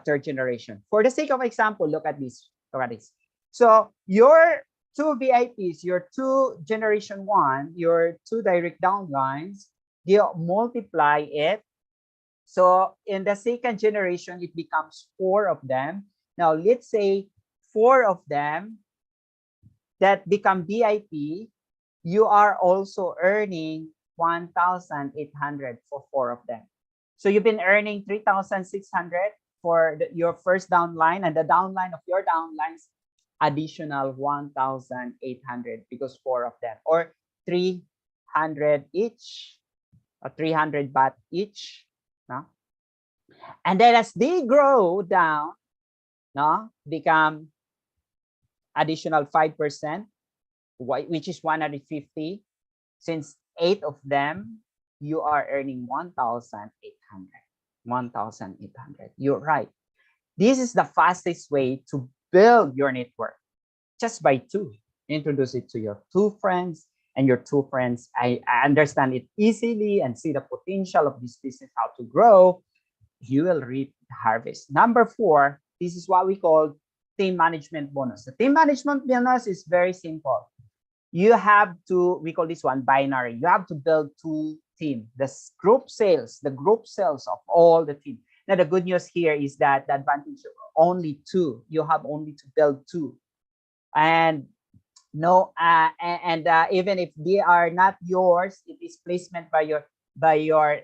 third generation. For the sake of example, look at this. Look at this. So your two VIPs, your two generation one, your two direct downlines, you multiply it. So in the second generation, it becomes 4 of them. Now let's say 4 of them that become VIP, you are also earning 1,800 for 4 of them. So you've been earning 3,600 for your first downline, and the downline of your downlines additional 1,800 because 4 of them, or 300 each, or 300 baht each. No? And then as they grow down, no, become additional 5%, which is 150. Since 8 of them, you are earning 1,800. 1,800. You're right. This is the fastest way to build your network. Just by 2. Introduce it to your 2 friends, and your 2 friends, I understand it easily and see the potential of this business, how to grow. You will reap the harvest. Number 4, this is what we call team management bonus. The team management bonus is very simple. You have to, we call this one binary. You have to build 2 teams. The group sales of all the team. Now the good news here is that the advantage of only 2. You have only to build 2, and no, even if they are not yours, it is placement by your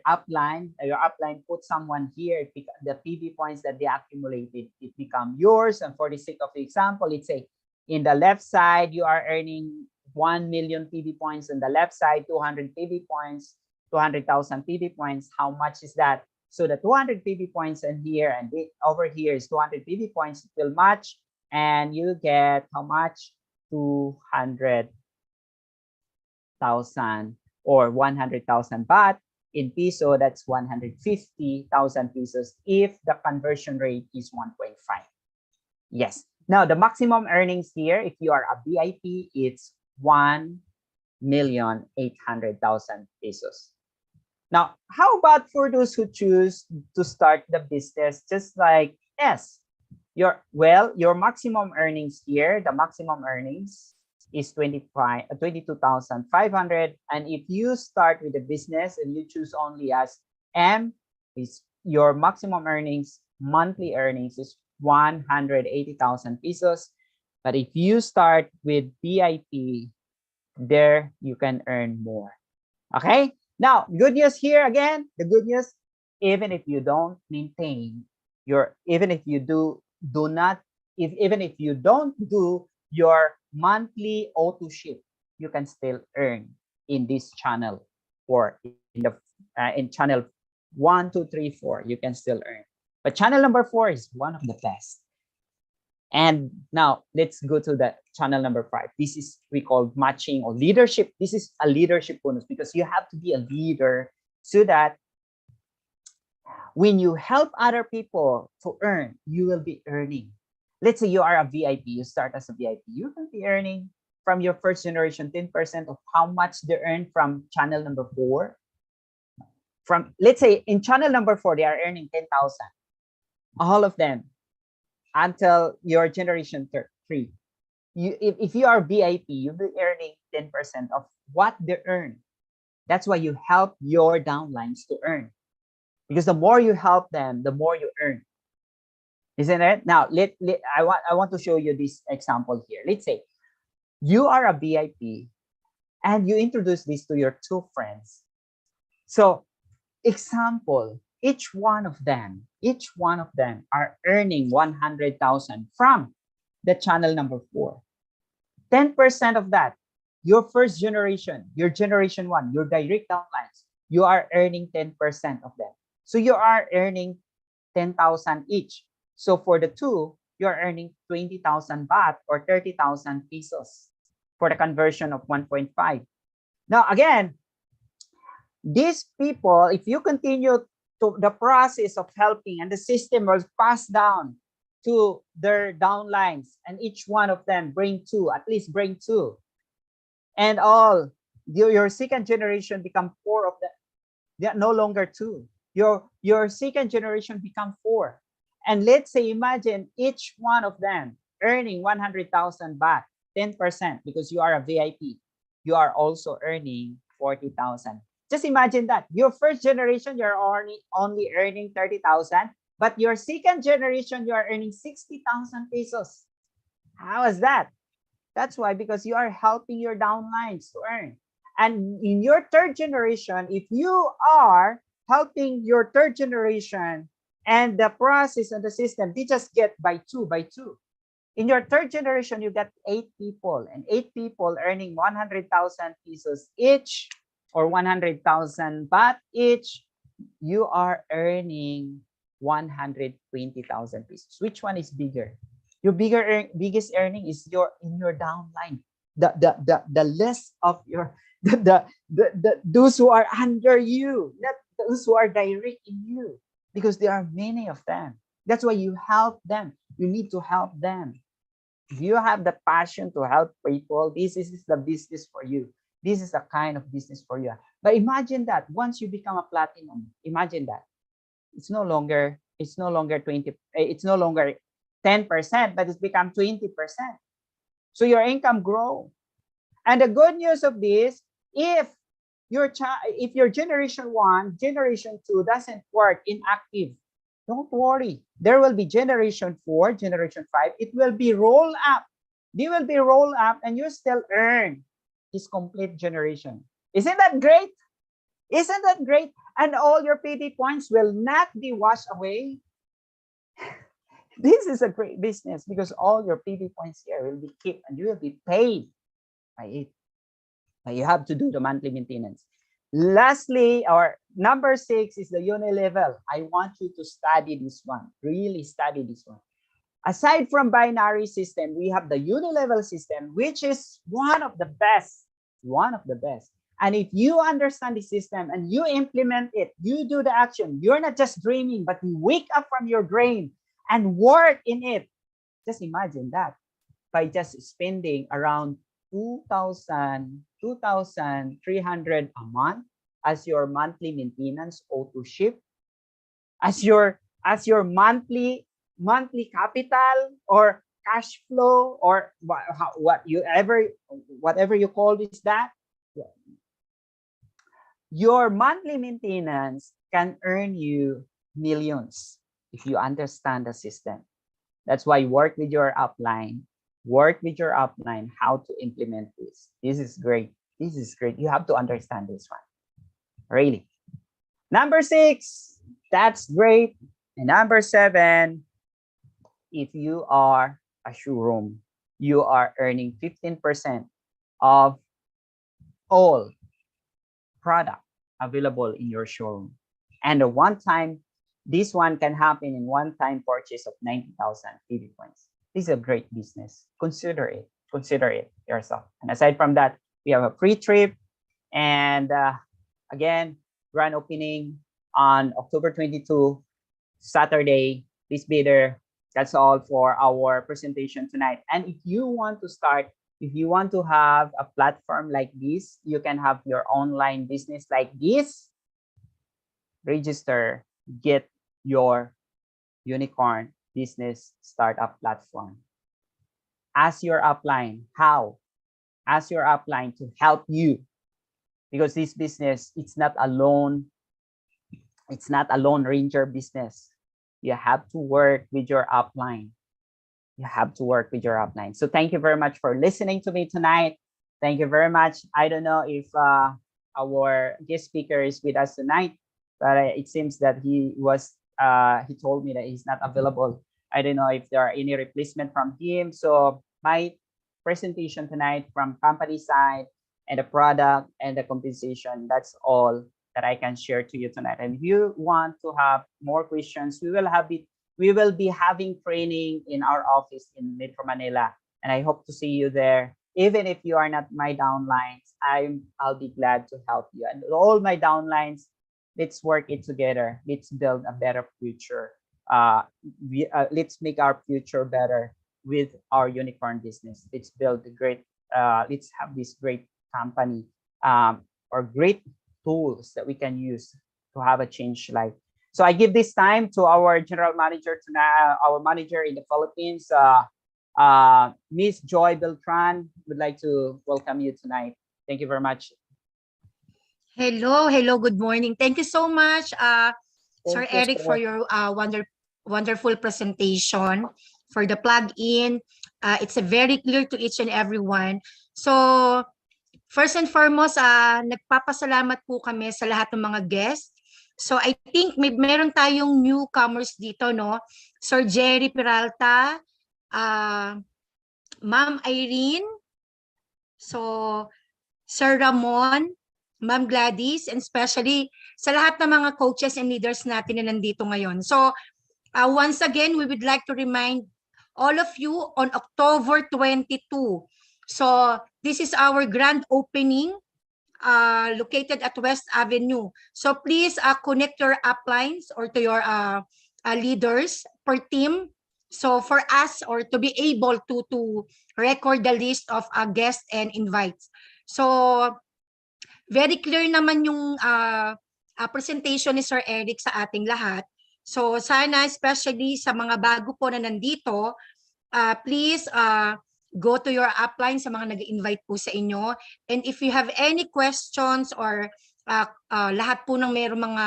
upline. Your upline put someone here. The PV points that they accumulated, it become yours. And for the sake of the example, let's say in the left side you are earning 1 million PV points. On the left side, 200 PV points, 200,000 PV points. How much is that? So the 200 PV points in here and over here is 200 PV points. It will match, and you get how much? 200,000 or 100,000 baht. In peso, that's 150,000 pesos if the conversion rate is 1.5. Yes. Now the maximum earnings here, if you are a VIP, it's 1,800,000 pesos. Now, how about for those who choose to start the business just like S? Your maximum earnings here, the maximum earnings is 22,500. And if you start with a business and you choose only as M, is your maximum earnings, monthly earnings is 180,000 pesos. But if you start with VIP, there you can earn more. Okay? Now, good news here again. The good news, even if you don't maintain your, even if you even if you don't do your monthly auto ship, you can still earn in this channel, or in channel 1, 2, 3, 4. You can still earn. But channel number 4 is one of the best. And now let's go to the channel number 5. This is we call matching or leadership. This is a leadership bonus because you have to be a leader so that when you help other people to earn, you will be earning. Let's say you are a VIP, you start as a VIP, you can be earning from your first generation 10% of how much they earn from channel number 4. From, let's say in channel number 4, they are earning 10,000. All of them until your generation 3. If you are VIP, you'll be earning 10% of what they earn. That's why you help your downlines to earn. Because the more you help them, the more you earn. Isn't it? Now, I want to show you this example here. Let's say you are a VIP and you introduce this to your 2 friends. So, example, each one of them are earning 100,000 from the channel number 4. 10% of that, your first generation, your generation 1, your direct downlines, you are earning 10% of them. So you are earning 10,000 each. So for the 2, you're earning 20,000 baht or 30,000 pesos for the conversion of 1.5. Now again, these people, if you continue to the process of helping, and the system will pass down to their downlines, and each one of them bring 2, at least bring 2, and all your second generation become 4 of them. They are no longer 2. Your second generation become 4, and let's say imagine each one of them earning 100,000 baht, 10%, because you are a VIP. You are also earning 40,000. Just imagine that your first generation, you're only earning 30,000, but your second generation, you are earning 60,000 pesos. How is that? That's why, because you are helping your downlines to earn. And in your third generation, if you are helping your third generation and the process and the system, they just get by two. In your third generation, you get 8 people, and 8 people earning 100,000 pesos each, or 100,000 baht each. You are earning 120,000 pesos. Which one is bigger? Your biggest earning is in your downline. The less of your those who are under you, not those who are direct in you, because there are many of them. That's why you help them. You need to help them. If you have the passion to help people, this is the business for you. This is the kind of business for you. But imagine that once you become a platinum, imagine that it's no longer 20, it's no longer 10%, but it's become 20%. So your income grow. And the good news of this, if your generation 1, generation 2 doesn't work inactive, don't worry. There will be generation 4, generation 5. It will be rolled up. They will be rolled up, and you still earn this complete generation. Isn't that great? Isn't that great? And all your PD points will not be washed away. This is a great business because all your PD points here will be kept, and you will be paid by it. But you have to do the monthly maintenance. Lastly, our number 6 is the unilevel. I want you to study this one. Really study this one. Aside from binary system, we have the unilevel system, which is one of the best. One of the best. And if you understand the system and you implement it, you do the action. You're not just dreaming, but you wake up from your brain and work in it. Just imagine that by just spending around 2,300 a month as your monthly maintenance auto ship, as your monthly capital or cash flow, or whatever you call this, that your monthly maintenance can earn you millions if you understand the system. That's why work with your upline. work with your upline how to implement this. This is great. This is great. You have to understand this one. Really. Number 6, that's great. And number 7, if you are a showroom, you are earning 15% of all product available in your showroom. And a one-time, this one can happen in one-time purchase of 90,000 PV points. This is a great business. Consider it. Consider it yourself. And aside from that, we have a free trip. And again, grand opening on October 22, Saturday. Please be there. That's all for our presentation tonight. And if you want to start, if you want to have a platform like this, you can have your online business like this. Register, get your unicorn business startup platform. Ask your upline how. Ask your upline to help you, because this business, it's not a lone ranger business. You have to work with your upline. You have to work with your upline. So thank you very much for listening to me tonight. Thank you very much. I don't know if our guest speaker is with us tonight, but it seems that he told me that he's not available. I don't know if there are any replacement from him. So my presentation tonight from company side and the product and the compensation, that's all that I can share to you tonight. And if you want to have more questions, we will be having training in our office in Metro Manila, and I hope to see you there. Even if you are not my downlines, I'll be glad to help you. And all my downlines, let's work it together. Let's build a better future. Let's make our future better with our unicorn business. Let's build a great. Let's have this great company or great tools that we can use to have a change life. So I give this time to our general manager tonight, our manager in the Philippines, Miss Joy Beltran. Would like to welcome you tonight. Thank you very much. Hello, good morning. Thank you so much, Sir Eric, for your wonderful presentation, for the plug-in. It's a very clear to each and everyone. So, first and foremost, nagpapasalamat po kami sa lahat ng mga guests. So, I think meron tayong newcomers dito, no? Sir Jerry Peralta, Ma'am Irene, so Sir Ramon, Ma'am Gladys, and especially sa lahat ng mga coaches and leaders natin na nandito ngayon. So, once again, we would like to remind all of you on October 22. So, this is our grand opening located at West Avenue. So, please connect your uplines or to your leaders per team. So, for us or to be able to record the list of guests and invites. So, very clear naman yung presentation ni Sir Eric sa ating lahat. So sana especially sa mga bago po na nandito, please go to your upline sa mga nag-invite po sa inyo. And if you have any questions or lahat po ng mayroong mga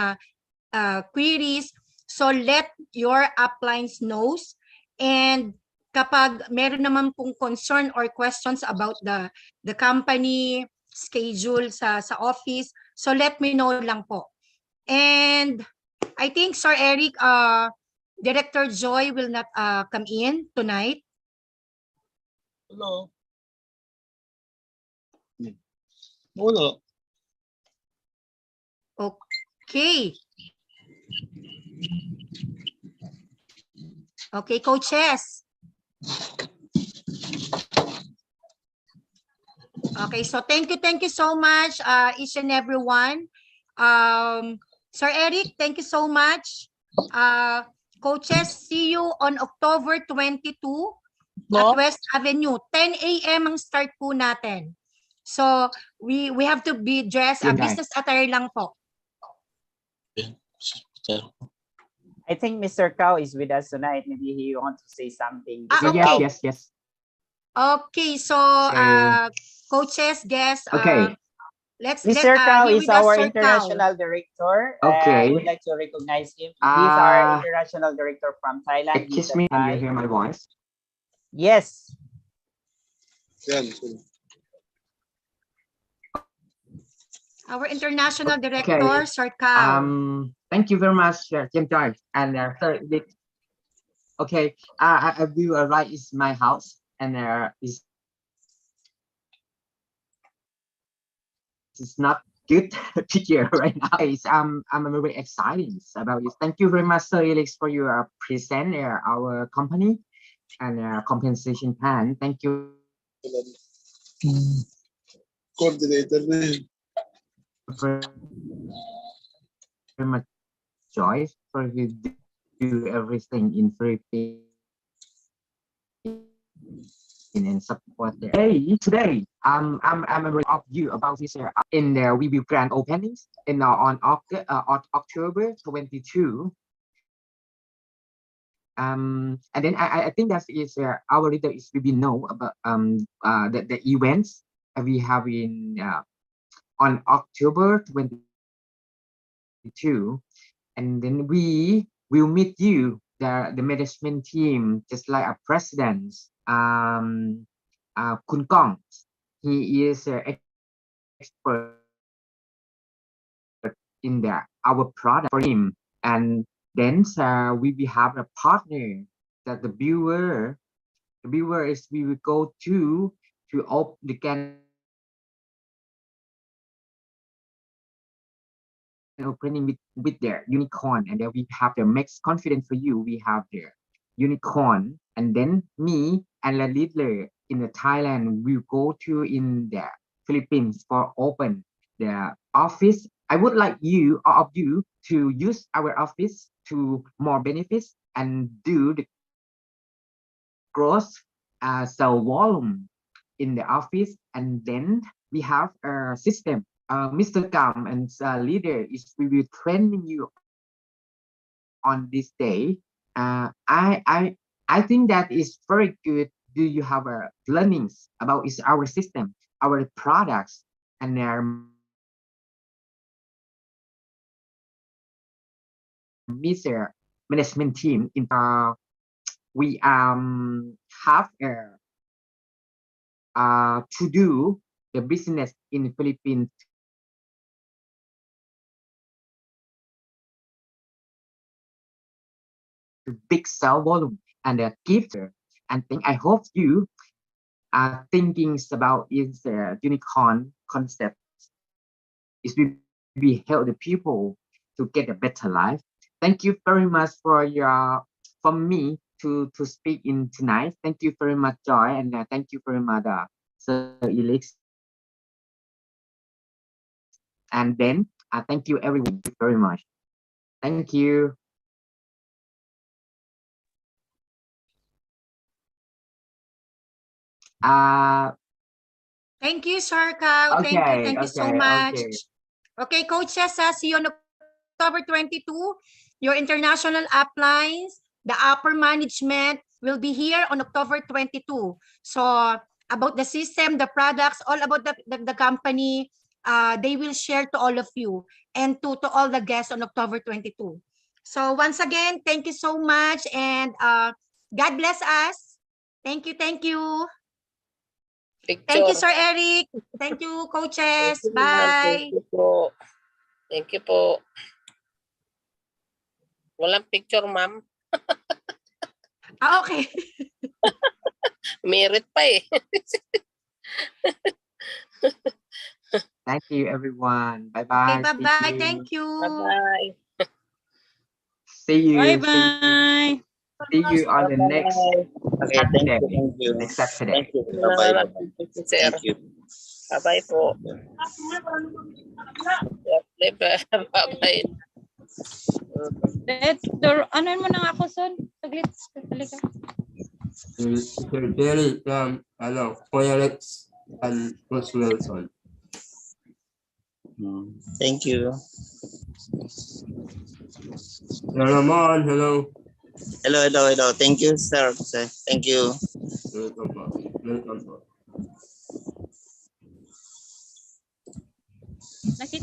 queries, so let your uplines knows. And kapag meron naman pong concern or questions about the company schedule sa office, so let me know lang po. And I think Sir Eric, Director Joy will not come in tonight. Hello. Hello. Okay. Okay, coaches. Okay, so thank you so much, each and everyone. Sir Eric, thank you so much. Coaches, see you on October 22 at West Avenue. 10 a.m. ang start po natin. So, we have to be dressed, business attire lang po. I think Mr. Cao is with us tonight. Maybe he wants to say something. Okay. Yes. Okay, so coaches, guests, okay. Mr. Cao is our international director. Okay. I would like to recognize him. He's our international director from Thailand. Excuse me, can you hear my voice? Yes. Yan. Our international director, Sir Cao. Thank you very much, Jim Joy and Sir Dick. Okay, I will arrive is my house and it's not good picture right now. I'm very excited about this. Thank you very much, Sir Elix, for your present our company and compensation plan. Thank you. Coordinator na yun. Very much, Joyce, for you do everything in Philippines and support there. Hey, today I'm aware of you about this in the we will grand openings in on October 22. And then I think that is our leader is we know about the events we have in on October 22, and then we will meet you the management team just like a president Kun Kong. He is an expert in our product for him, and then we will have a partner that the viewer is we will go to open the can opening with their unicorn, and then we have the max confidence for you. We have their unicorn, and then me and the leader in the Thailand will go to in the Philippines for open the office. I would like you, all of you, to use our office to more benefits and do the growth sell volume in the office, and then we have a system. Mr. Kam and leader is we will training you on this day. I think that is very good. Do you have learnings about is our system, our products, and their Mr. management team in we have to do the business in Philippines to big sell volume and gift and think I hope you are thinking about is the unicorn concept is we help the people to get a better life. Thank you very much for me to speak in tonight. Thank you very much, Joy, and thank you very much, Sir Elix. And then thank you everyone very much. Thank you. Thank you, Sir Cao. Thank you so much. Okay, coaches, see you on October 22. Your international uplines, the upper management will be here on October 22. So about the system, the products, all about the company, they will share to all of you and to all the guests on October 22. So once again, thank you so much, and God bless us. Thank you. Thank you. Picture. Thank you, Sir Eric. Thank you, coaches. Bye. Thank you po. Thank you po. Walang picture, ma'am. Okay. Merit pa eh. Thank you, everyone. Bye-bye. Okay, bye-bye. Thank you. Bye-bye. See you. Bye-bye. See you on the next Okay, Saturday. thank you. Next Saturday. Thank you. Bye-bye. Sir. Thank you. Bye-bye po. Bye-bye. Ano mo na ako, son? Saglit. Halika. Sir Jerry, Kuya Rex and Ross Wilson. Thank you. Ramon, hello. Hello. Thank you, sir. Thank you. Welcome. Nakita